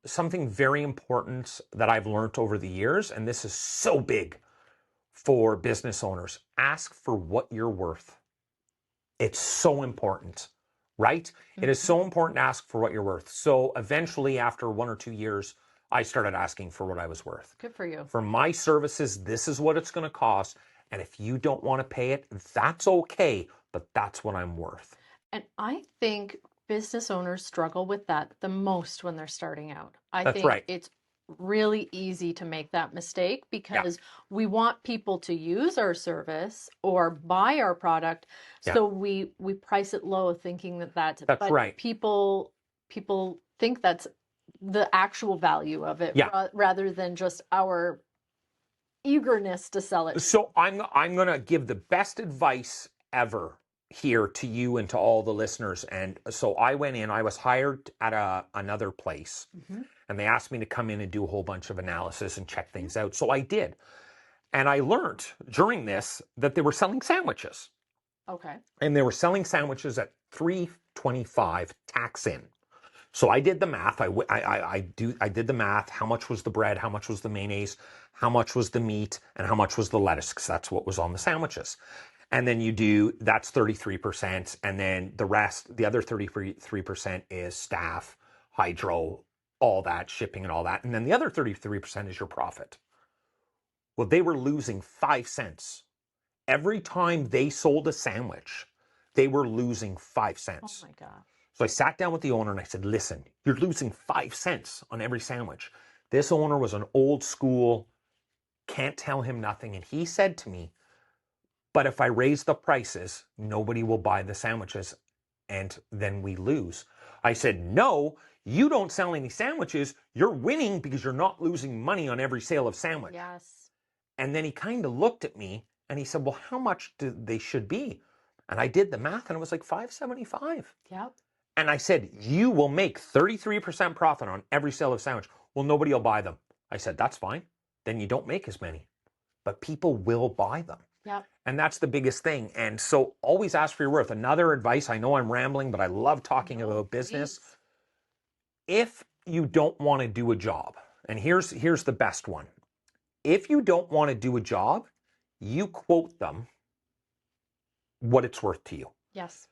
Something very important that I've learned over the years, and this is so big for business owners, ask for what you're worth. It's so important, right? It is Mhm. so important to ask for what you're worth. So eventually, after 1 or 2 years, I started asking for what I was worth. Good for you. For my services, this is what it's going to cost. And if you don't want to pay it, that's okay, but that's what I'm worth. And I think business owners struggle with that the most when they're starting out. I That's think right. it's really easy to make that mistake Yeah, because we want people to use our service or buy our product, yeah, so we price it low thinking that that's it. that's But right. people think that's the actual value of it Yeah. rather than just our eagerness to sell it to So them. I'm going to give the best advice ever here to you and to all the listeners. And so I went in, I was hired at another place, Mhm. and they asked me to come in and do a whole bunch of analysis and check things out. So I did. And I learned during this that they were selling sandwiches. Okay. And they were selling sandwiches at 325 tax in. So I did the math. I did the math. How much was the bread? How much was the mayonnaise? How much was the meat? And how much was the lettuce? Because that's what was on the sandwiches. And then you do that's 33%, and then the rest, the other 33% is staff, hydro, all that shipping and all that, and then the other 33% is your profit. Well, they were losing 5 cents every time they sold a sandwich. They were losing five Oh cents. my God. So I sat down with the owner and I said, listen, you're losing 5 cents on every sandwich. This owner was an old school, can't tell him nothing. And he said to me, but if I raise the prices, nobody will buy the sandwiches and then we lose. I said, no, you don't sell any sandwiches. You're winning because you're not losing money on every sale of sandwich. Yes. And then he kind of looked at me and he said, well, how much do they should be? And I did the math and it was like 575. Yep. And I said, you will make 33% profit on every sale of sandwich. Well, nobody will buy them. I said, that's fine. Then you don't make as many, but people will buy them. Yep. And that's the biggest thing. And so always ask for your worth. Another advice, I know I'm rambling, but I love talking No, about business. please. If you don't want to do a job, and here's the best one. If you don't want to do a job, you quote them what it's worth to you. Yes.